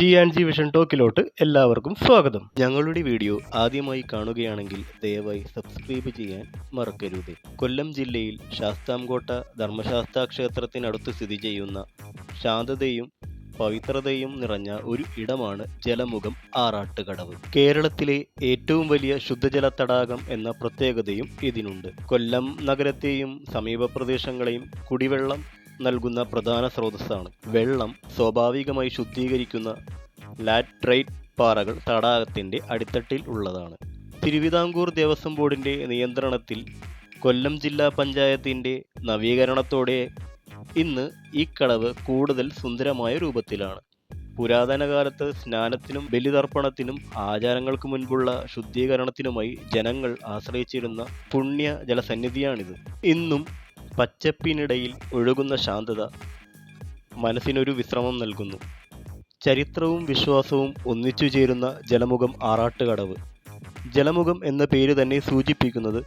G vision ടോക്കിലോട്ട് എല്ലാവർക്കും സ്വാഗതം. ഞങ്ങളുടെ വീഡിയോ ആദ്യമായി കാണുകയാണെങ്കിൽ ദയവായി സബ്സ്ക്രൈബ് ചെയ്യാൻ മറക്കരുത്. കൊല്ലം ജില്ലയിൽ ശാസ്താംകോട്ട ധർമ്മശാസ്താ ക്ഷേത്രത്തിനടുത്ത് സ്ഥിതി ചെയ്യുന്ന ശാന്തതയും പവിത്രതയും നിറഞ്ഞ ഒരു ഇടമാണ് ജലമുഖം ആറാട്ടുകടവ്. കേരളത്തിലെ ഏറ്റവും വലിയ ശുദ്ധജല തടാകം എന്ന പ്രത്യേകതയും ഇതിനുണ്ട്. കൊല്ലം നഗരത്തെയും സമീപ പ്രദേശങ്ങളെയും കുടിവെള്ളം നൽകുന്ന പ്രധാന സ്രോതസ്സാണ്. വെള്ളം സ്വാഭാവികമായി ശുദ്ധീകരിക്കുന്ന ലാറ്ററൈറ്റ് പാറകൾ തടാകത്തിന്റെ അടിത്തട്ടിൽ ഉള്ളതാണ്. തിരുവിതാംകൂർ ദേവസ്വം ബോർഡിന്റെ നിയന്ത്രണത്തിൽ കൊല്ലം ജില്ലാ പഞ്ചായത്തിന്റെ നവീകരണത്തോടെ ഇന്ന് ഈ കടവ് കൂടുതൽ സുന്ദരമായ രൂപത്തിലാണ്. പുരാതന കാലത്ത് സ്നാനത്തിനും ബലിതർപ്പണത്തിനും ആചാരങ്ങൾക്ക് മുൻപുള്ള ശുദ്ധീകരണത്തിനുമായി ജനങ്ങൾ ആശ്രയിച്ചിരുന്ന പുണ്യ ജലസന്നിധിയാണിത്. ഇന്നും പച്ചപ്പിനിടയിൽ ഒഴുകുന്ന ശാന്തത മനസ്സിനൊരു വിശ്രമം നൽകുന്നു. ചരിത്രവും വിശ്വാസവും ഒന്നിച്ചു ചേരുന്ന ജലമുഖം ആറാട്ടുകടവ്. ജലമുഖം എന്ന പേര് തന്നെ സൂചിപ്പിക്കുന്നത്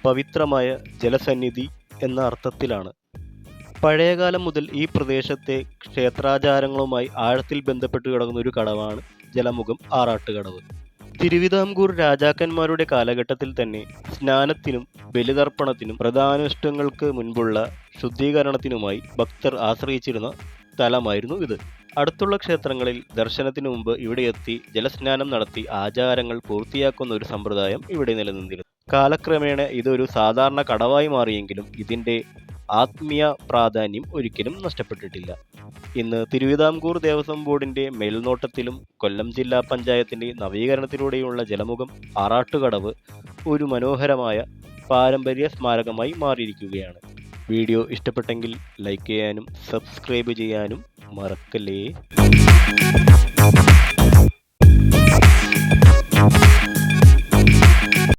പവിത്രമായ ജലസന്നിധി എന്ന അർത്ഥത്തിലാണ്. പഴയകാലം മുതൽ ഈ പ്രദേശത്തെ ക്ഷേത്രാചാരങ്ങളുമായി ആഴത്തിൽ ബന്ധപ്പെട്ട് കിടക്കുന്ന ഒരു കടവാണ് ജലമുഖം ആറാട്ടുകടവ്. തിരുവിതാംകൂർ രാജാക്കന്മാരുടെ കാലഘട്ടത്തിൽ തന്നെ സ്നാനത്തിനും ബലിതർപ്പണത്തിനും പ്രധാനാഷ്ടങ്ങൾക്ക് മുൻപുള്ള ശുദ്ധീകരണത്തിനുമായി ഭക്തർ ആശ്രയിച്ചിരുന്ന സ്ഥലമായിരുന്നു ഇത്. അടുത്തുള്ള ക്ഷേത്രങ്ങളിൽ ദർശനത്തിനു മുമ്പ് ഇവിടെ എത്തി ജലസ്നാനം നടത്തി ആചാരങ്ങൾ പൂർത്തിയാക്കുന്ന ഒരു സമ്പ്രദായം ഇവിടെ നിലനിന്നിരുന്നു. കാലക്രമേണ ഇതൊരു സാധാരണ കടവായി മാറിയെങ്കിലും ഇതിൻ്റെ ആത്മീയ പ്രാധാന്യം ഒരിക്കലും നഷ്ടപ്പെട്ടിട്ടില്ല. ഇന്ന് തിരുവിതാംകൂർ ദേവസ്വം ബോർഡിന്റെ മേൽനോട്ടത്തിലും കൊല്ലം ജില്ലാ പഞ്ചായത്തിന്റെ നവീകരണത്തിലൂടെയുള്ള ജലമുഖം ആറാട്ടുകടവ് ഒരു മനോഹരമായ പാരമ്പര്യ സ്മാരകമായി മാറിയിരിക്കുകയാണ്. വീഡിയോ ഇഷ്ടപ്പെട്ടെങ്കിൽ ലൈക്ക് ചെയ്യാനും സബ്സ്ക്രൈബ് ചെയ്യാനും മറക്കല്ലേ.